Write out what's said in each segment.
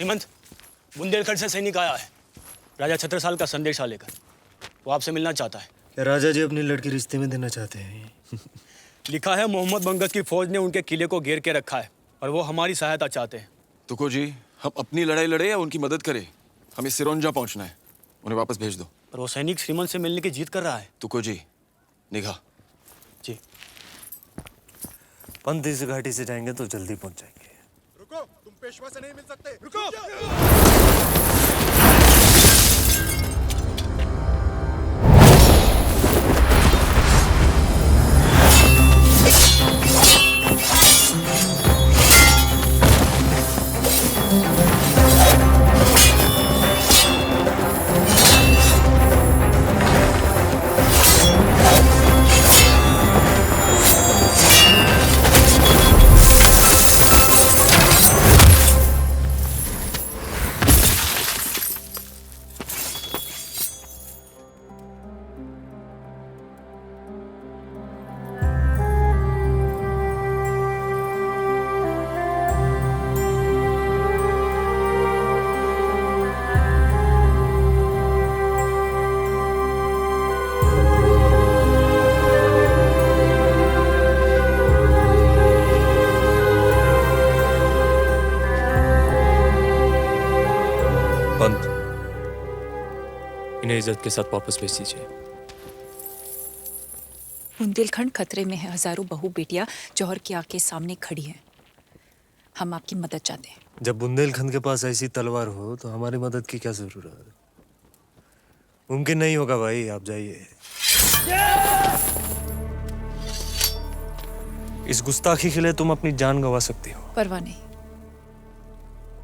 श्रीमंत, बुंदेलखंड से सैनिक आया है, राजा छत्रसाल का संदेशा लेकर। वो आपसे मिलना चाहता है। क्या राजा जी अपनी लड़की रिश्ते में देना चाहते हैं? लिखा है मोहम्मद बंगस की फौज ने उनके किले को घेर के रखा है और वो हमारी सहायता चाहते हैं। तुको जी, हम अपनी लड़ाई लड़े या उनकी मदद करें? हमें सिरोंजा पहुंचना है, उन्हें वापस भेज दो। पर वो सैनिक श्रीमंत से मिलने की जिद कर रहा है। तुको जी, निगाह। जी। पंत इस घाटी से जाएंगे तो जल्दी पहुंच जाएंगे। रुको, तुम पेशवा से नहीं मिल सकते। रुको। पंत, इन्हें इज्जत के साथ वापस भेज दीजिए। बुंदेलखंड खतरे में है। हजारों बहू बेटियां जौहर की आंख के सामने खड़ी हैं। हम आपकी मदद चाहते हैं। जब बुंदेलखंड के पास ऐसी तलवार हो तो हमारी मदद की क्या जरूरत? मुमकिन नहीं होगा भाई, आप जाइए। इस गुस्ताखी के लिए तुम अपनी जान गंवा सकती हो। परवाह नहीं।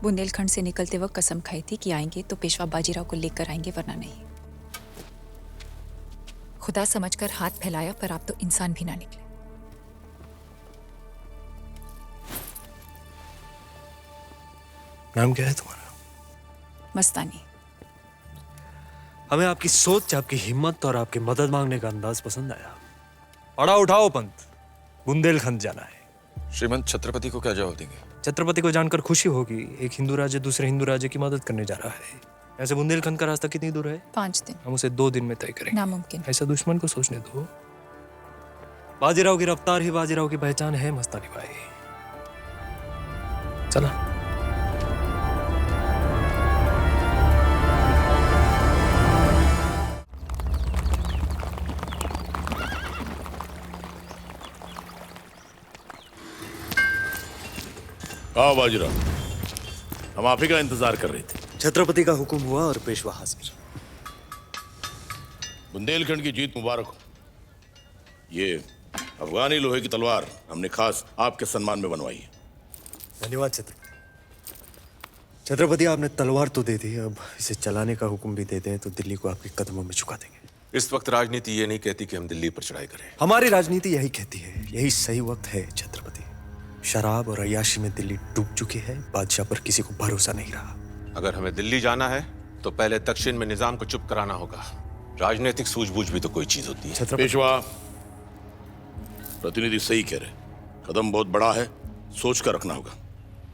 बुंदेलखंड से निकलते वक्त कसम खाई थी कि आएंगे तो पेशवा बाजीराव को लेकर आएंगे, वरना नहीं। खुदा समझकर हाथ फैलाया, पर आप तो इंसान भी ना निकले। नाम क्या है तुम्हारा? मस्तानी। हमें आपकी सोच, आपकी हिम्मत और आपकी मदद मांगने का अंदाज पसंद आया। अड़ा उठाओ पंत, बुंदेलखंड जाना है। श्रीमंत, छत्रपति को क्या जवाब देंगे? छत्रपति को जानकर खुशी होगी। एक हिंदू राज्य दूसरे हिंदू राज्य की मदद करने जा रहा है। ऐसे बुंदेलखंड का रास्ता कितनी दूर है? 5 दिन। हम उसे 2 दिन में तय करेंगे। नामुमकिन। ऐसा दुश्मन को सोचने दो। बाजीराव की रफ्तार ही बाजीराव की पहचान है मस्तानी भाई। चला। आओ बाजीराव, हम आप ही का इंतजार कर रहे थे। छत्रपति का हुक्म हुआ और पेशवा हाजिर। बुंदेलखंड की जीत मुबारक हो। ये अफगानी लोहे की तलवार हमने खास आपके सम्मान में बनवाई है। धन्यवाद छत्रपति। छत्रपति, आपने तलवार तो दे दी, अब इसे चलाने का हुक्म भी दे दें तो दिल्ली को आपके कदमों में झुका देंगे। इस वक्त राजनीति ये नहीं कहती कि हम दिल्ली पर चढ़ाई करें। हमारी राजनीति यही कहती है, यही सही वक्त है छत्रपति। शराब और अय्याशी में दिल्ली डूब चुकी है। बादशाह पर किसी को भरोसा नहीं रहा। अगर हमें दिल्ली जाना है तो पहले दक्षिण में निजाम को चुप कराना होगा। राजनीतिक सूझबूझ भी तो कोई चीज होती है। पेशवा, प्रतिनिधि सही कह रहे, कदम बहुत बड़ा है, सोच कर रखना होगा।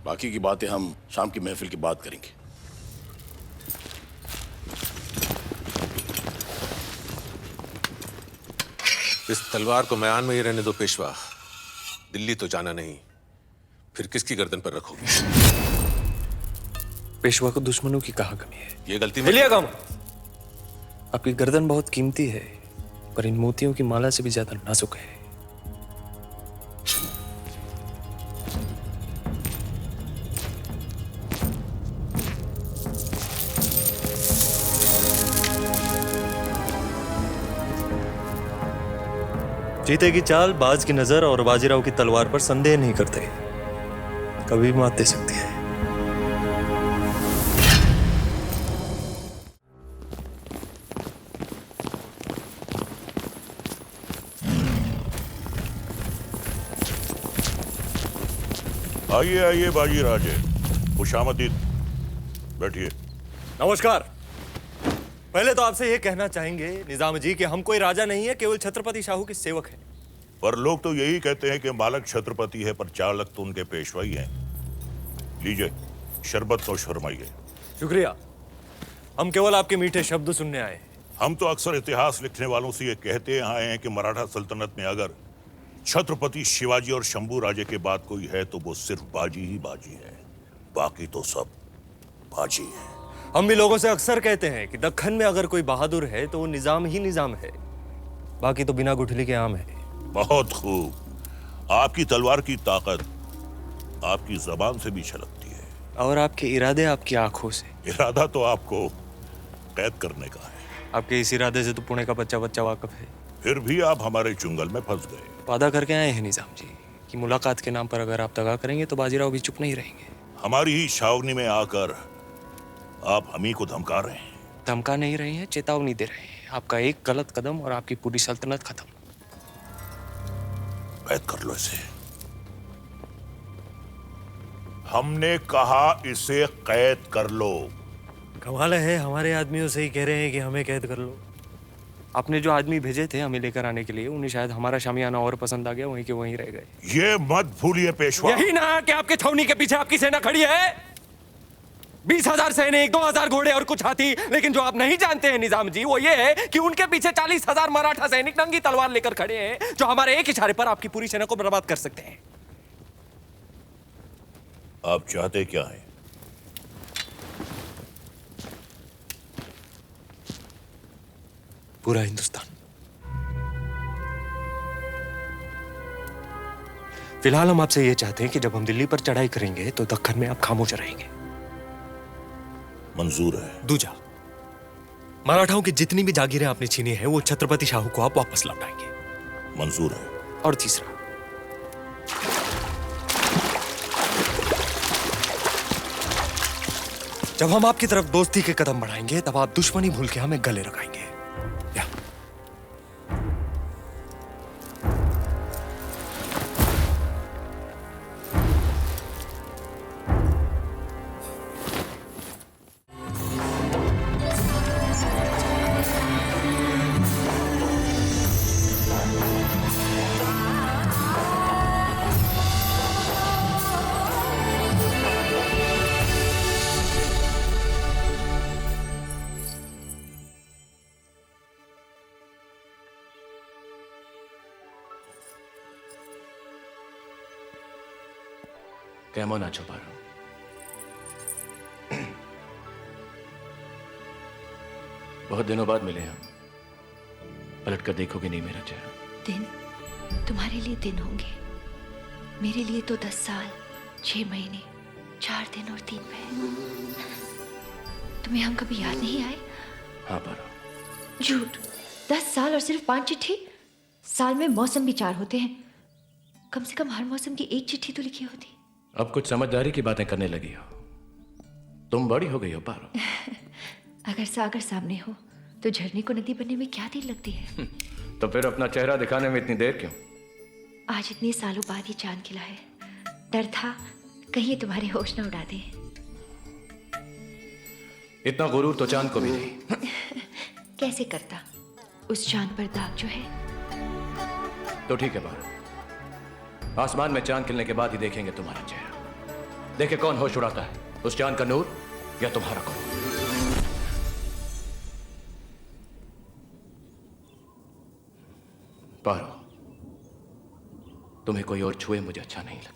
बाकी की बातें हम शाम की महफिल की बात करेंगे। इस तलवार को म्यान में ही रहने दो पेशवा। दिल्ली तो जाना नहीं, फिर किसकी गर्दन पर रखोगे? पेशवा को दुश्मनों की कहाँ कमी है? ये गलती आपकी गर्दन बहुत कीमती है, पर इन मोतियों की माला से भी ज्यादा नाजुक है। जीते की चाल, बाज की नजर और बाजीराव की तलवार पर संदेह नहीं करते। कभी भी मात दे सकती है। आइए आइए बाजी राजे, खुशामदीद, बैठिए। नमस्कार। पहले तो आपसे यह कहना चाहेंगे निजाम जी कि हम कोई राजा नहीं है, केवल छत्रपति शाहू के सेवक हैं। पर लोग तो यही कहते हैं कि मालक छत्रपति है, पर चालक तो उनके पेशवा ही हैं। लीजिए, शरबत नोश फरमाइए। शुक्रिया। हम केवल आपके मीठे शब्द सुनने आए हैं। हम तो अक्सर इतिहास लिखने वालों से ये कहते आए हैं कि मराठा सल्तनत में अगर छत्रपति शिवाजी और शंभू राजे के बाद कोई है तो वो सिर्फ बाजी ही बाजी है, बाकी तो सब बाजी है। हम भी लोगों से अक्सर कहते हैं कि दक्खन में अगर कोई बहादुर है तो वो निजाम ही निजाम है, बाकी तो बिना गुठली के आम है। बहुत खूब। आपकी तलवार की ताकत आपकी जबान से भी छलकती है, और आपके इरादे आपकी आंखों से। इरादा तो आपको कैद करने का है। आपके इस इरादे से तो पुणे का बच्चा बच्चा वाकफ है। फिर भी आप हमारे चुंगल में फंस गए। वादा करके आए हैं निजाम जी कि मुलाकात के नाम पर अगर आप दगा करेंगे तो बाजीराव भी चुप नहीं रहेंगे। हमारी ही छावनी में आकर आप हमी को धमका रहे हैं। धमका नहीं रहे हैं, चेतावनी दे रहे हैं। आपका एक गलत कदम और आपकी पूरी सल्तनत खत्म। कैद कर लो इसे। हमने कहा इसे कैद कर लो। कमाल है, हमारे आदमियों से ही कह रहे हैं कि हमें कैद कर लो। आपने जो आदमी भेजे थे हमें लेकर आने के लिए, उन्हें शायद हमारा शामियाना और पसंद आ गया, वहीं के वहीं रह गए। ये मत भूलिए पेशवा। यही ना कि आपके छावनी के पीछे आपकी सेना खड़ी है, 20,000 सैनिक, 2,000 घोड़े और कुछ हाथी। लेकिन जो आप नहीं जानते हैं निजाम जी, वो ये है कि उनके पीछे 40,000 मराठा सैनिक नंगी तलवार लेकर खड़े हैं, जो हमारे एक इशारे पर आपकी पूरी सेना को बर्बाद कर सकते हैं। आप चाहते क्या है? पूरा हिंदुस्तान। फिलहाल हम आपसे ये चाहते हैं कि जब हम दिल्ली पर चढ़ाई करेंगे तो दक्खन में आप खामोश रहेंगे। मंजूर है। दूजा, मराठाओं की जितनी भी जागीरें आपने छीनी हैं वो छत्रपति शाहू को आप वापस लौटाएंगे। मंजूर है। और तीसरा, जब हम आपकी तरफ दोस्ती के कदम बढ़ाएंगे तब आप दुश्मनी भूल के हमें गले लगाएंगे। या कैमो ना छुपा रहा हूं। बहुत दिनों बाद मिले हम। पलट कर देखोगे नहीं मेरा चेहरा। दिन तुम्हारे लिए दिन होंगे, मेरे लिए तो 10 साल, 6 महीने, 4 दिन और 3 महीने। तुम्हें हम कभी याद नहीं आए? हाँ पर झूठ। 10 साल और सिर्फ 5 चिट्ठी। साल में मौसम भी 4 होते हैं, कम से कम हर मौसम की 1 चिट्ठी तो लिखी होती। अब कुछ समझदारी की बातें करने लगी हो। तुम बड़ी हो गई हो पारो। अगर सागर सामने हो तो झरने को नदी बनने में क्या देर लगती है? तो फिर अपना चेहरा दिखाने में इतनी देर क्यों? आज इतने सालों बाद ही चांद खिला है। डर था कहीं तुम्हारे होश न उड़ा दे। इतना गुरूर तो चांद को भी नहीं। कैसे करता? उस चांद पर दाग जो है। तो ठीक है पारो, आसमान में चांद खिलने के बाद ही देखेंगे तुम्हारा चेहरा। देखे कौन होश उड़ाता है, उस चांद का नूर या तुम्हारा कौन। पारो, तुम्हें कोई और छुए मुझे अच्छा नहीं लगता।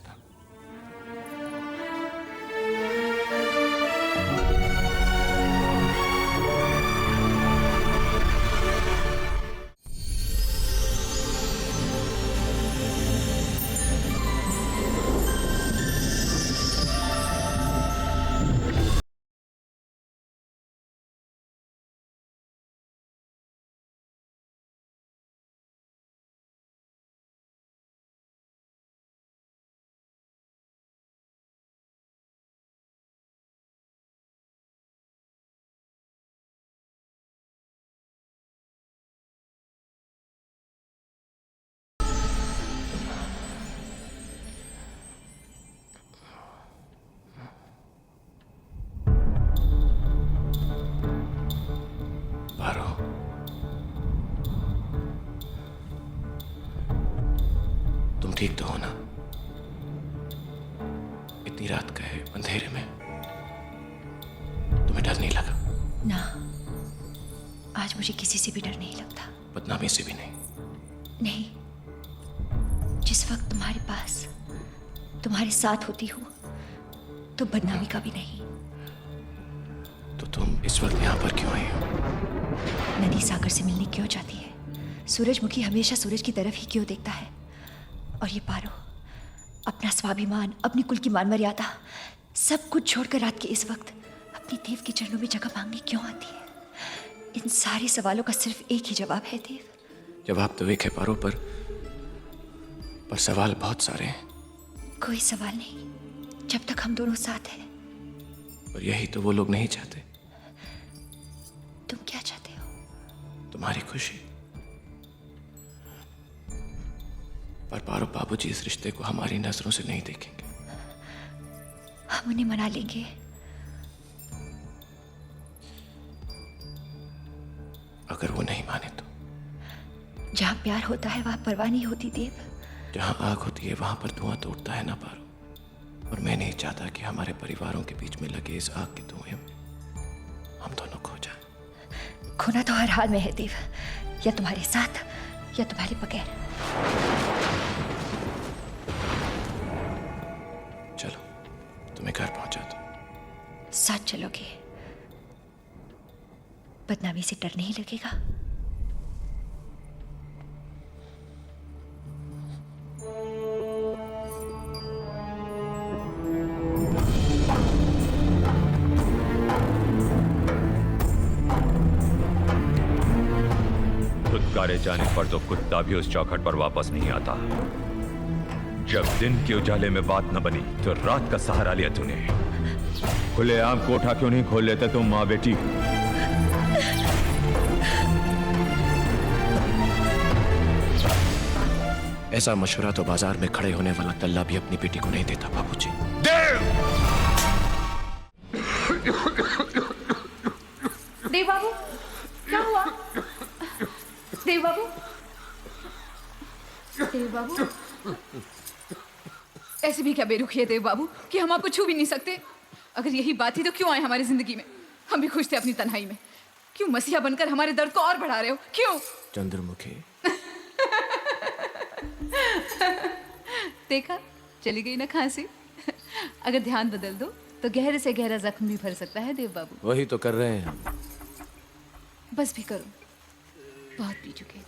तुम ठीक तो हो ना? इतनी रात का है, अंधेरे में ना, आज मुझे किसी से भी डर नहीं लगता। बदनामी से भी नहीं? नहीं, जिस वक्त तुम्हारे पास, तुम्हारे साथ होती हूँ तो बदनामी का भी नहीं। तो तुम इस वक्त यहाँ पर क्यों आई हो? नदी सागर से मिलने क्यों जाती है? सूरजमुखी हमेशा सूरज की तरफ ही क्यों देखता है? और ये पारो अपना स्वाभिमान, अपनी कुल की मान मर्यादा सब कुछ छोड़कर रात के इस वक्त अपनी देव के चरणों में जगह मांगने क्यों आती है? इन सारे सवालों का सिर्फ एक ही जवाब है देव। जवाब तो एक है पारो, पर सवाल बहुत सारे हैं। कोई सवाल नहीं जब तक हम दोनों साथ हैं। और यही तो वो लोग नहीं चाहते। तुम क्या चाहते हो? तुम्हारी खुशी। पर पारो, बाबूजी इस रिश्ते को हमारी नजरों से नहीं देखेंगे। हम उन्हें मना लेंगे। अगर वो नहीं माने तो? जहां प्यार होता है वहां परवाह नहीं होती देव। जहां आग होती है वहां पर धुआं तो उठता है ना पारो। और मैं नहीं चाहता कि हमारे परिवारों के बीच में लगे इस आग के धुएं में हम दोनों खो जाएं। खोना तो हर हाल में है देव, या तुम्हारे साथ या तुम्हारे बगैर। चलो, तुम्हें घर पहुंचा दो। साथ चलोगे? बदनामी से डर नहीं लगेगा? फुदकारे जाने पर तो कुत्ता भी उस चौखट पर वापस नहीं आता। जब दिन के उजाले में बात न बनी तो रात का सहारा लिया तूने। खुलेआम कोठा क्यों नहीं खोल लेते तुम माँ बेटी? ऐसा मशवरा तो बाजार में खड़े होने वाला तल्ला भी अपनी बेटी को नहीं देता बाबूजी। देव बाबू, क्या हुआ? देव बाबू, देव बाबू, ऐसे भी क्या बेरुखी है देव बाबू कि हम आपको छू भी नहीं सकते? अगर यही बात थी तो क्यों आए हमारी जिंदगी में? हम भी खुश थे अपनी तन्हाई में। क्यों मसीहा बनकर हमारे दर्द को और बढ़ा रहे हो? क्यों? चंद्रमुखी, देखा, चली गई ना खांसी। अगर ध्यान बदल दो तो गहरे से गहरा जख्म भी भर सकता है देव बाबू। वही तो कर रहे हैं। बस भी करो, बहुत पी चुके।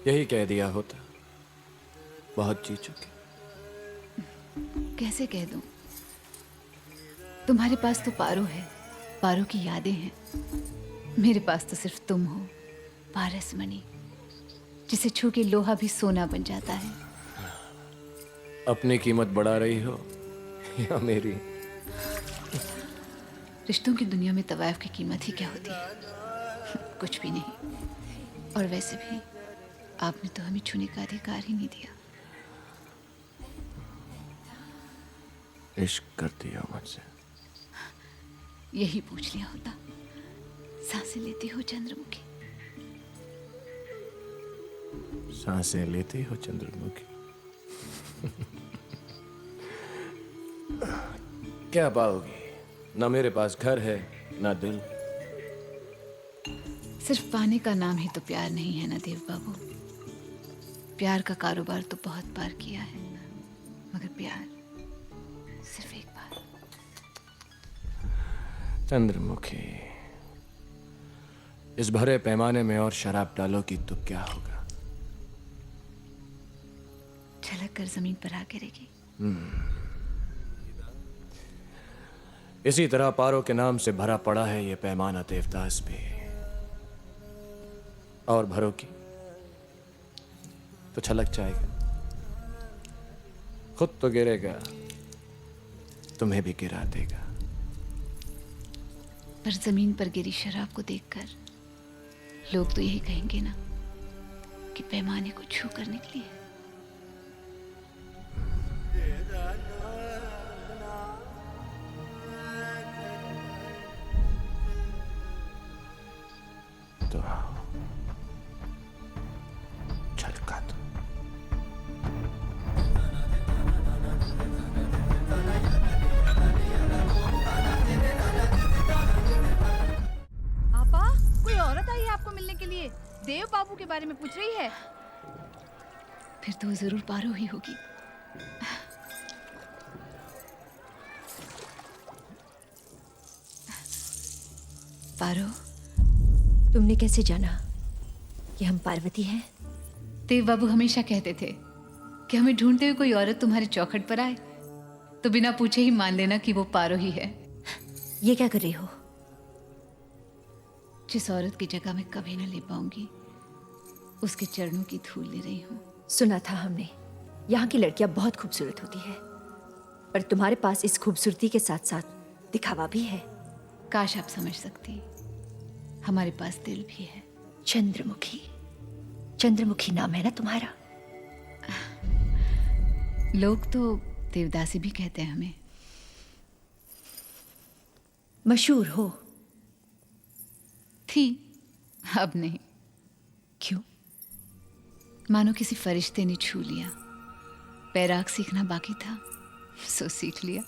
यही कह दिया होता, बहुत जी चुके। कैसे कह दूं? तुम्हारे पास तो पारो है, पारो की यादें हैं। मेरे पास तो सिर्फ तुम हो, पारसमणि, जिसे छू के लोहा भी सोना बन जाता है। अपनी कीमत बढ़ा रही हो या मेरी? रिश्तों की दुनिया में तवायफ की कीमत ही क्या होती है? कुछ भी नहीं। और वैसे भी आपने तो हमें छूने का अधिकार ही नहीं दिया। इश्क करती हो मुझसे? यही पूछ लिया होता। सांसें लेती हो चंद्रमुखी? सांसें लेती हो चंद्रमुखी? क्या पाओगी? ना मेरे पास घर है ना दिल। सिर्फ पाने का नाम ही तो प्यार नहीं है ना देव बाबू। प्यार का कारोबार तो बहुत बार किया है, मगर प्यार सिर्फ एक बार। चंद्रमुखी, इस भरे पैमाने में और शराब डालोगी तो क्या होगा? छलक कर जमीन पर आ गिरेगी। इसी तरह पारो के नाम से भरा पड़ा है ये पैमाना देवदास भी। और भरोगी तो छलक जाएगा, खुद तो गिरेगा, तुम्हें भी गिरा देगा। पर जमीन पर गिरी शराब को देखकर लोग तो यही कहेंगे ना कि पैमाने को छू कर निकली है। तो आओ, छलका दो। देव बाबू के बारे में पूछ रही है? फिर तो वो जरूर पारो ही होगी। पारो, तुमने कैसे जाना कि हम पार्वती हैं? देव बाबू हमेशा कहते थे कि हमें ढूंढते हुए कोई औरत तुम्हारे चौखट पर आए तो बिना पूछे ही मान लेना कि वो पारो ही है। ये क्या कर रही हो? जिस औरत की जगह मैं कभी न ले पाऊंगी उसके चरणों की धूल ले रही हूँ। सुना था हमने यहाँ की लड़कियां बहुत खूबसूरत होती है, पर तुम्हारे पास इस खूबसूरती के साथ साथ दिखावा भी है। काश आप समझ सकती, हमारे पास दिल भी है। चंद्रमुखी, चंद्रमुखी नाम है ना तुम्हारा? लोग तो देवदासी भी कहते हैं हमें। मशहूर हो? थी, अब नहीं। क्यों? मानो किसी फरिश्ते ने छू लिया। पैराग सीखना बाकी था, सो सीख लिया।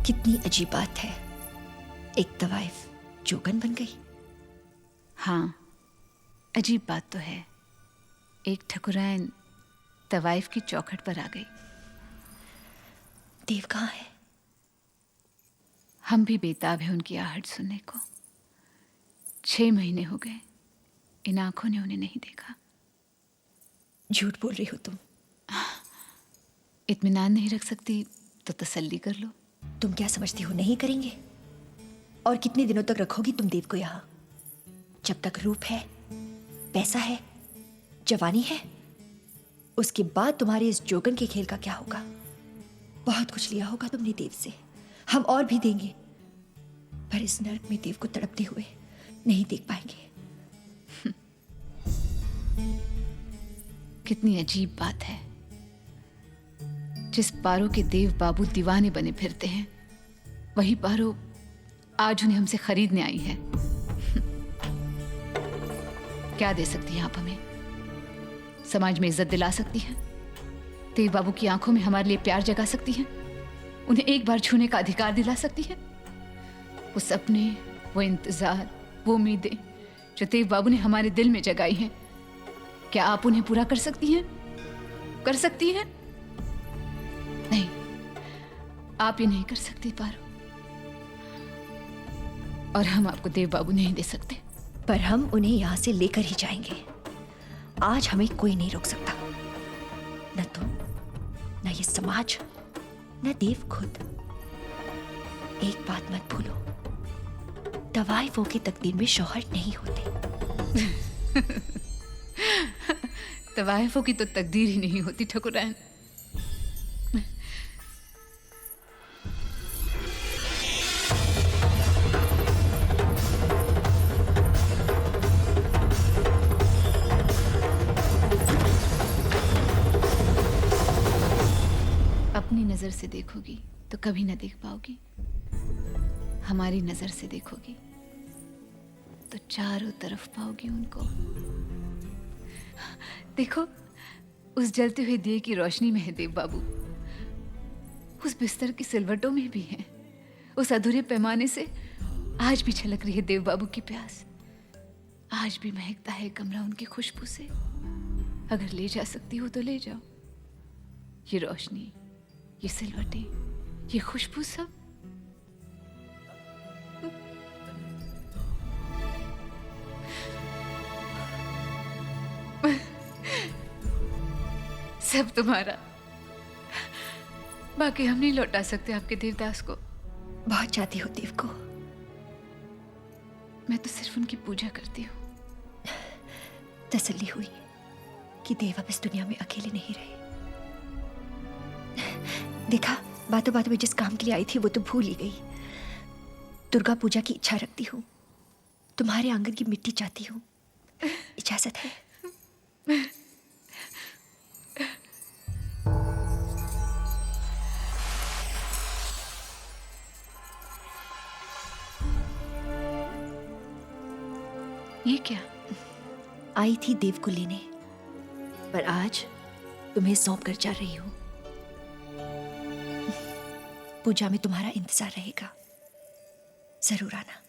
कितनी अजीब बात है, एक तवाइफ जोगन बन गई। हाँ, अजीब बात तो है। एक ठकुराइन तवाइफ की चौखट पर आ गई। देव कहाँ है? हम भी बेताब हैं उनकी आहट सुनने को। 6 महीने हो गए, इन आंखों ने उन्हें नहीं देखा। झूठ बोल रही हो तुम। इत्मीनान नहीं रख सकती तो तसल्ली कर लो। तुम क्या समझती हो नहीं करेंगे? और कितने दिनों तक रखोगी तुम देव को यहाँ? जब तक रूप है, पैसा है, जवानी है, उसके बाद तुम्हारे इस जोगन के खेल का क्या होगा? बहुत कुछ लिया होगा तुमने देव से, हम और भी देंगे, पर इस नरक में देव को तड़पते हुए नहीं देख पाएंगे। कितनी अजीब बात है, जिस पारो के देव बाबू दीवाने बने फिरते हैं, वही पारो आज उन्हें हमसे खरीदने आई है। क्या दे सकती हैं आप हमें? समाज में इज्जत दिला सकती हैं? देव बाबू की आंखों में हमारे लिए प्यार जगा सकती हैं? उन्हें एक बार छूने का अधिकार दिला सकती हैं? वो सपने, वो इंतजार, वो उम्मीदें जो देव बाबू ने हमारे दिल में जगाई हैं, क्या आप उन्हें पूरा कर सकती हैं? कर सकती हैं? नहीं, आप ये नहीं कर सकती पारो, और हम आपको देव बाबू नहीं दे सकते। पर हम उन्हें यहां से लेकर ही जाएंगे। आज हमें कोई नहीं रोक सकता, न तुम, न ये समाज, न देव खुद। एक बात मत भूलो, तवाइफों की तकदीर में शौहर नहीं होते। तवाइफों की तो तकदीर ही नहीं होती ठकुराइन। अपनी नजर से देखोगी तो कभी ना देख पाओगी, हमारी नजर से देखोगी तो चारों तरफ पाओगी उनको। देखो, उस जलते हुए दिए की रोशनी में है देव बाबू, उस बिस्तर की सिलवटों में भी है, उस अधूरे पैमाने से आज भी छलक रही है देव बाबू की प्यास। आज भी महकता है कमरा उनकी खुशबू से। अगर ले जा सकती हो तो ले जाओ। ये रोशनी, ये सिलवटें, ये खुशबू सब। सब तुम्हारा, बाकी हम नहीं लौटा सकते आपके देवदास को। बहुत चाहती हो देव को? मैं तो सिर्फ उनकी पूजा करती हूँ। तसल्ली हुई कि देव अब इस दुनिया में अकेले नहीं रहे। देखा, बातों बातों में जिस काम के लिए आई थी वो तो भूल ही गई। दुर्गा पूजा की इच्छा रखती हूँ, तुम्हारे आंगन की मिट्टी चाहती हूँ। इजाजत है? ये क्या? आई थी देव को लेने, पर आज तुम्हें सौंप कर जा रही हूं। पूजा में तुम्हारा इंतजार रहेगा, जरूर आना।